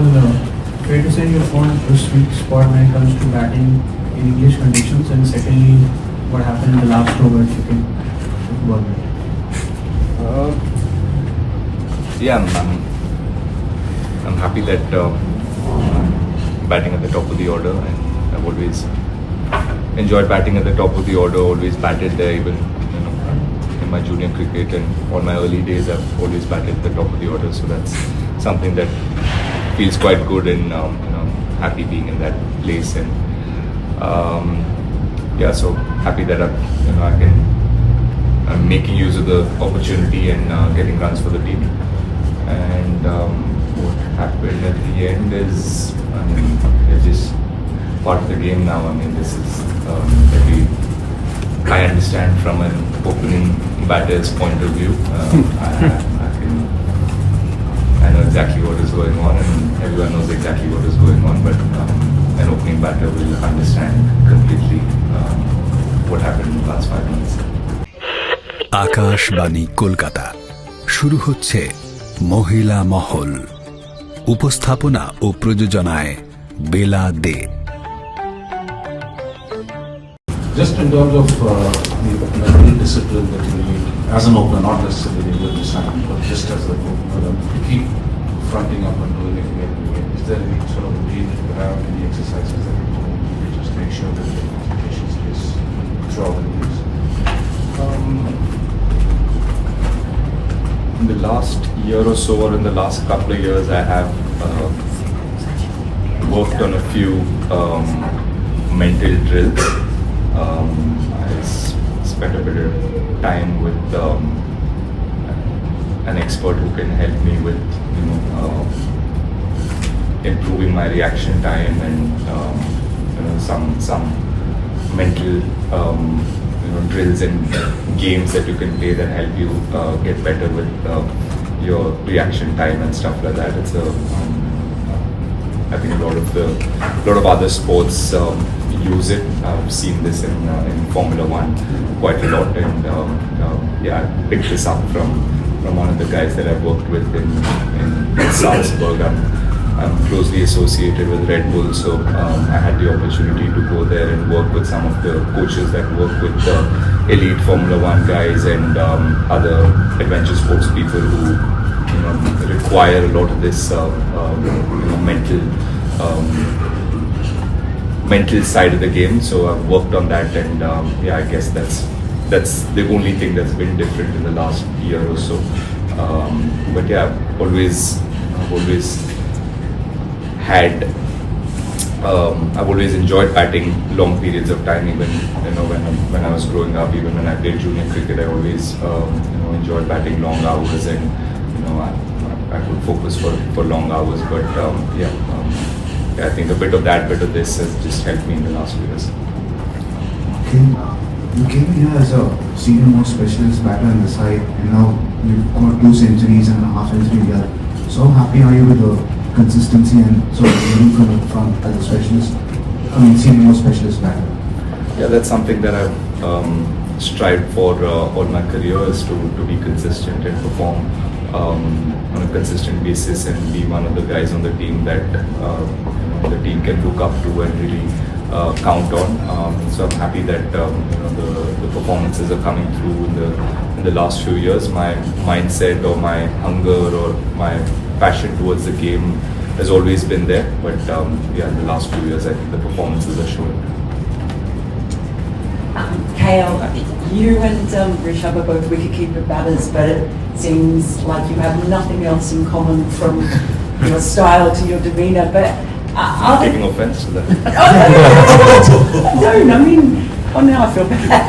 all, fair to say you found a sweet spot when it comes to batting in English conditions, and secondly, what happened in the last over if you can talk about it. I'm happy that batting at the top of the order, and I've always enjoyed batting at the top of the order. Always batted there, even in my junior cricket and all my early days. I've always batted at the top of the order, so that's something that feels quite good, and happy being in that place. And so happy that I'm making use of the opportunity and getting runs for the team. And what happened at the end is, it's just part of the game now. This is I understand from an opening batter's point of view. I know exactly what is going on, and everyone knows exactly what is going on, but an opening batter will understand completely what happened in the last 5 minutes. Akashvani Kolkata শুরু হচ্ছে মহিলা মহল। উপস্থাপনা ও প্রযোজনায় বেলা দে। Just in terms of the mental discipline that you need as an opener, not necessarily the English assignment, but just as an opener, to keep fronting up and doing it again and again. Is there any sort of routine that you have, any exercises that you do to just make sure that the concentration stays throughout the days? In the last year or so, or in the last couple of years, I have worked on a few mental drills. I spent a bit of time with an expert who can help me with improving my reaction time, and some mental drills and games that you can play that help you get better with your reaction time and stuff like that. It's I think a lot of other sports use it. I've seen this in Formula One quite a lot, and I picked this up from one of the guys that I've worked with in Salzburg. I'm closely associated with Red Bull, so I had the opportunity to go there and work with some of the coaches that work with the elite Formula One guys and other adventure sports people who require a lot of this mental side of the game. So I've worked on that, and I guess that's the only thing that's been different in the last year or so. But I've always enjoyed batting long periods of time. Even when I was growing up, even when I played junior cricket, I always enjoyed batting long hours, and I could focus for long hours. But I think a bit of this has just helped me in the last few years. You came here as a senior most specialist batter on the side, and now you've got 2 centuries and a half century here. So happy are you with the consistency and sort of moving from the front as a specialist? Senior most specialist batter. Yeah, that's something that I've strived for all my career, is to be consistent and perform on a consistent basis, and be one of the guys on the team that the team can look up to and really count on. So I'm happy that the performances are coming through in the last few years. My mindset or my hunger or my passion towards the game has always been there, but in the last few years I think the performances are showing. KL, you and Rishabh are both wicketkeeper batters, but it seems like you have nothing else in common from your style to your demeanour. But taking offence to that? No, now I feel bad.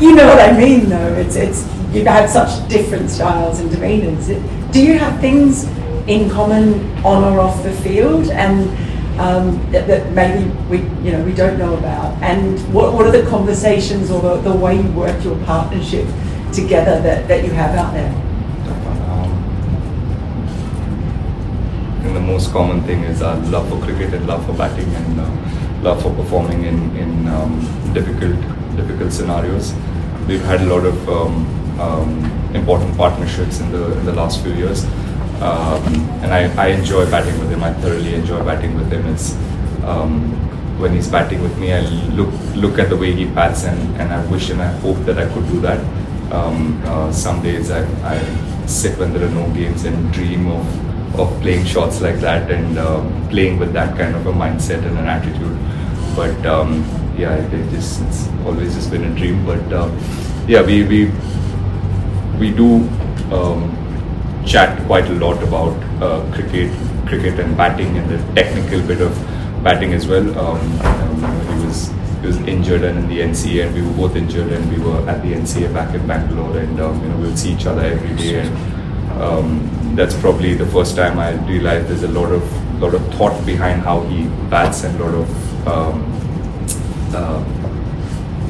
You know what I mean, though. It's you have such different styles and demeanours. Do you have things in common on or off the field, and that maybe we don't know about? And what are the conversations or the way you work your partnership together that you have out there? I think the most common thing is our love for cricket and love for batting, and love for performing in difficult scenarios. We've had a lot of important partnerships in the last few years. And I enjoy batting with him. I thoroughly enjoy batting with him. It's when he's batting with me, I look at the way he bats, and I wish and I hope that I could do that. Some days I sit when there are no games and dream of playing shots like that and playing with that kind of a mindset and an attitude. But yeah, it's always just been a dream. But yeah, we do chat quite a lot about cricket and batting and the technical bit of batting as well. He was injured and in the NCA, and we were both injured, and we were at the NCA back in Bangalore, and we'll see each other every day, and that's probably the first time I realized there's a lot of thought behind how he bats, and a lot of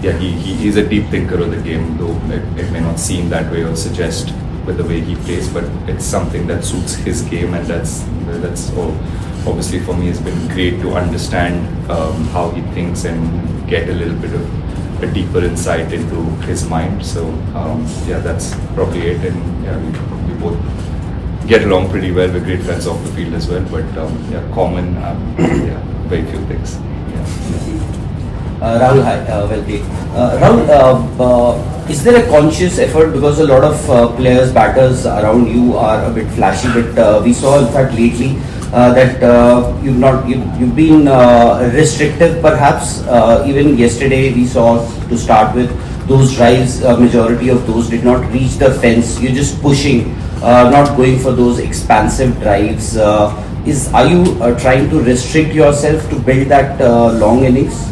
yeah, he is a deep thinker of the game, though it may not seem that way or suggest with the way he plays, but it's something that suits his game, and that's all. Obviously for me it's been great to understand how he thinks and get a little bit of a deeper insight into his mind. So yeah, that's probably it, and yeah, we both get along pretty well. We're great friends off the field as well, but yeah, common, yeah, very few things. Rahul, hi, well played. Rahul, is there a conscious effort, because a lot of players, batters around you are a bit flashy, but we saw in fact lately that you've been restrictive perhaps. Even yesterday we saw, to start with, those drives, majority of those did not reach the fence. You're just pushing, not going for those expansive drives. Are you trying to restrict yourself to build that long innings?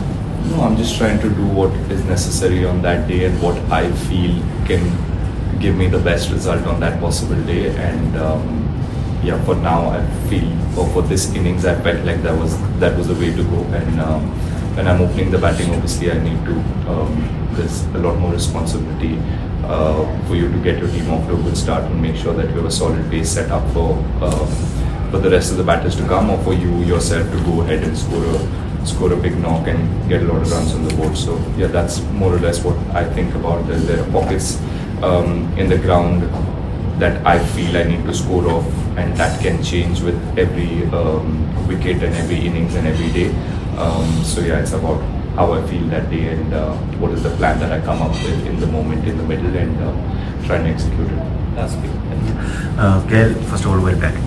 No, I'm just trying to do what is necessary on that day and what I feel can give me the best result on that possible day. And yeah, for now I feel, or for this innings, I felt like that was the way to go. And when I'm opening the batting, obviously I need to, there's a lot more responsibility for you to get your team off to a good start and make sure that you have a solid base set up for the rest of the batters to come, or for you yourself to go ahead and score a big knock and get a lot of runs on the board. So yeah, that's more or less what I think about. There are pockets in the ground that I feel I need to score off, and that can change with every wicket and every innings and every day. So yeah, it's about how I feel that day and what is the plan that I come up with in the moment, in the middle, and try and execute it. That's good. KL, first of all, well batted.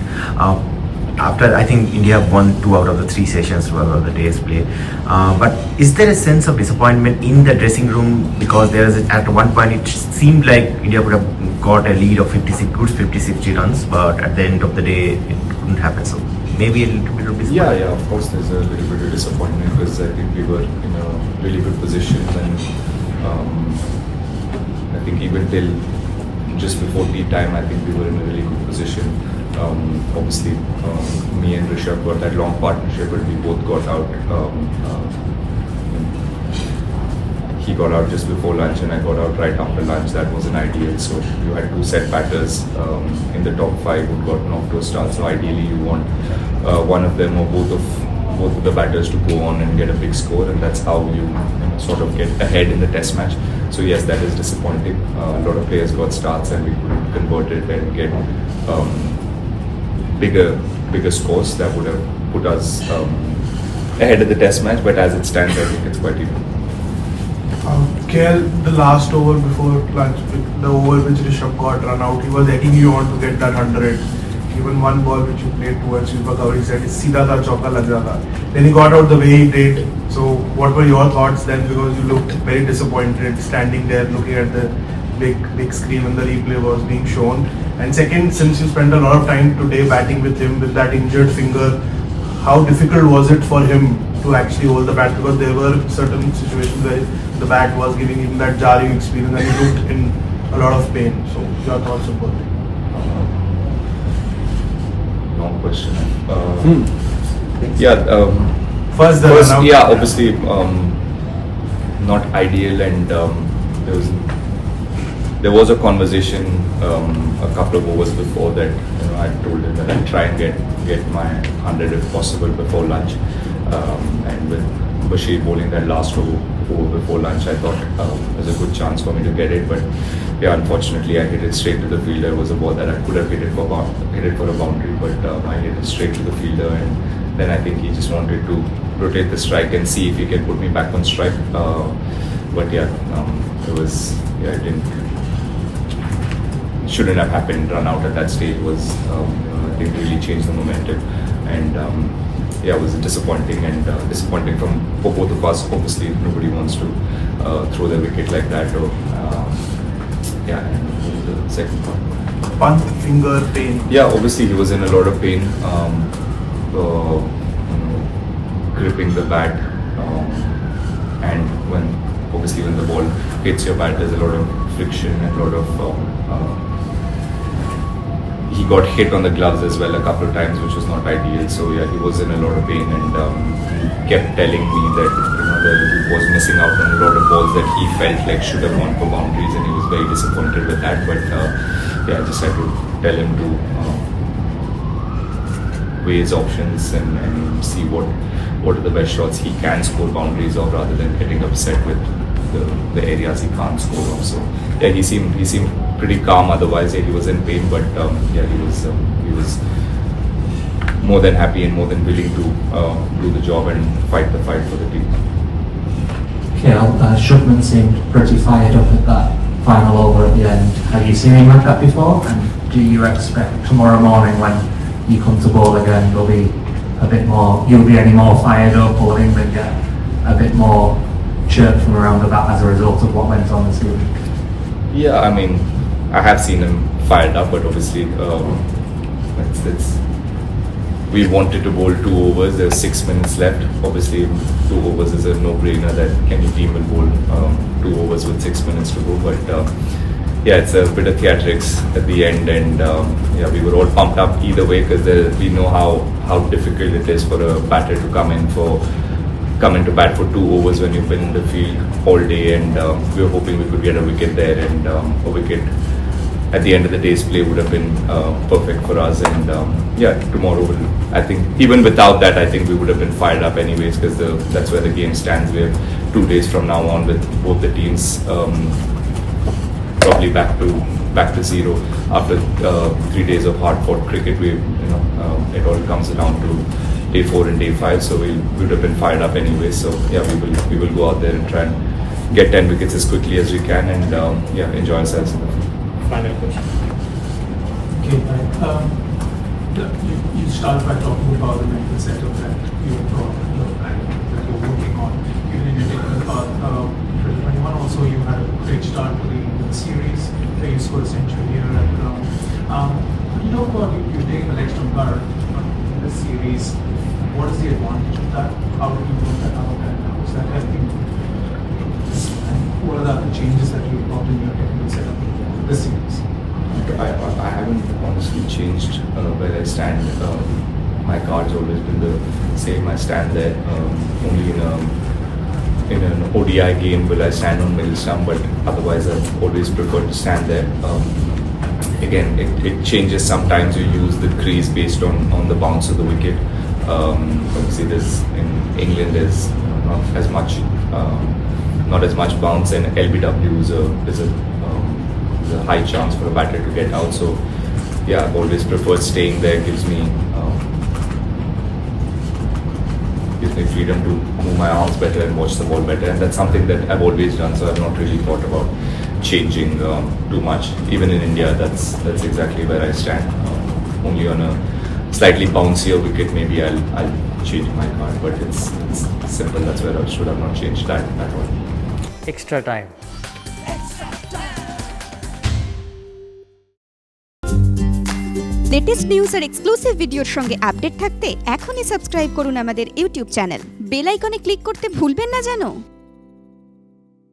After, I think India won 2 out of the 3 sessions of the day's play. But is there a sense of disappointment in the dressing room? Because at one point it seemed like India would have got a lead of 50-60 runs, but at the end of the day it couldn't happen. So maybe a little bit of disappointment. Yeah, of course there's a little bit of disappointment, because I think we were in a really good position, and I think even till just before tea time, I think we were in a really good position. Obviously, me and Rishabh got that long partnership, but we both got out. He got out just before lunch, and I got out right after lunch. That wasn't ideal. So you had 2 set batters in the top 5 who got off to a start. So ideally, you want one of them or both of the batters to go on and get a big score, and that's how you sort of get ahead in the test match. So yes, that is disappointing. A lot of players got starts, and we couldn't convert it and get bigger scores that would have put us ahead of the test match. But as it stands, I think it's quite even. KL, the last over before lunch, the over which Rishabh got run out, he was egging you on to get that 100. Even one ball which you played towards sweeper cover, he said, "Seedha tha chauka lag jata." Then he got out the way he did. So what were your thoughts then? Because you looked very disappointed standing there looking at the big screen when the replay was being shown. And second, since you spent a lot of time today batting with him with that injured finger, how difficult was it for him to actually hold the bat? Because there were certain situations where the bat was giving him that jarring experience and he looked in a lot of pain. So your thoughts about it? Long question. Yeah. First, yeah, obviously not ideal, and there was a conversation a couple of overs before that. I told him that I'd try and get my 100 if possible before lunch, and with Bashir bowling that last over before lunch, I thought there's a good chance for me to get it. But yeah, unfortunately, I hit it straight to the fielder. It was a ball that I could have hit it for a boundary, but I hit it straight to the fielder, and then I think he just wanted to rotate the strike and see if he can put me back on strike. But yeah, it shouldn't have happened. Run out at that stage was didn't really change the momentum, and yeah, it was disappointing from for both of us. Obviously, nobody wants to throw their wicket like that. Or yeah, and the second part. Pant finger pain. Yeah, obviously he was in a lot of pain, gripping the bat, and when the ball hits your bat, there's a lot of friction and a lot of. He got hit on the gloves as well a couple of times, which was not ideal. So yeah, he was in a lot of pain, and he kept telling me that that he was missing out on a lot of balls that he felt like should have gone for boundaries, and he was very disappointed with that. But yeah, I just had to tell him to weigh his options and see what are the best shots he can score boundaries of, rather than getting upset with the areas he can't score of. So yeah, he seemed pretty calm. Otherwise, yeah, he was in pain, but yeah, he was more than happy and more than willing to do the job and fight the fight for the team. KL, Shubman seemed pretty fired up at that final over at the end. Have you seen him like that before? And do you expect tomorrow morning when you come to bowl again, you'll be any more fired up, or England get a bit more chirp from around the bat as a result of what went on this evening? Yeah, I mean, I have seen him fired up, but obviously we wanted to bowl 2 overs. There were 6 minutes left. Obviously, 2 overs is a no-brainer that any team will bowl 2 overs with 6 minutes to go. But yeah, it's a bit of theatrics at the end, and yeah, we were all pumped up either way, because we know how difficult it is for a batter to come into bat for 2 overs when you've been in the field all day, and we were hoping we could get a wicket there, and a wicket at the end of the day's play would have been perfect for us. And yeah, tomorrow I think even without that, I think we would have been fired up anyways, because that's where the game stands. We have 2 days from now on with both the teams probably back to zero after 3 days of hard-fought cricket. It all comes down to day 4 and day 5, so we would have been fired up anyway. So yeah, we will go out there and try and get 10 wickets as quickly as we can, and yeah, enjoy ourselves. Final question. Okay, you start by talking about the mental setup that you've got and that you're working on, even in your technical path. 2021 also, you had a great start to the series. You scored a century here at ground. You talk about you taking the legs from guard in this series. What is the advantage of that? How do you work that out, and how is that helping? And what are the other changes that you've brought in your technical setup for this series? I haven't honestly changed where I stand. My guard's always been the same. I stand there. Only in an ODI game will I stand on middle stump, but otherwise I've always preferred to stand there. Again, it changes. Sometimes you use the crease based on the bounce of the wicket. Obviously, in England there's not as much bounce, and LBW is a high chance for a batter to get out. So yeah, I've always preferred staying there. Gives me freedom to move my arms better and watch the ball better, and that's something that I've always done. So I've not really thought about changing too much. Even in India, that's exactly where I stand. Only on a slightly bouncier wicket, maybe I'll change my card, but it's simple. That's where I should have not changed that at all. XtraTime. Latest news আর exclusive ভিডিওর সঙ্গে update থাকতে এখনই subscribe করুন আমাদের YouTube channel. Bell আইকনে click করতে ভুলবেন না যেন।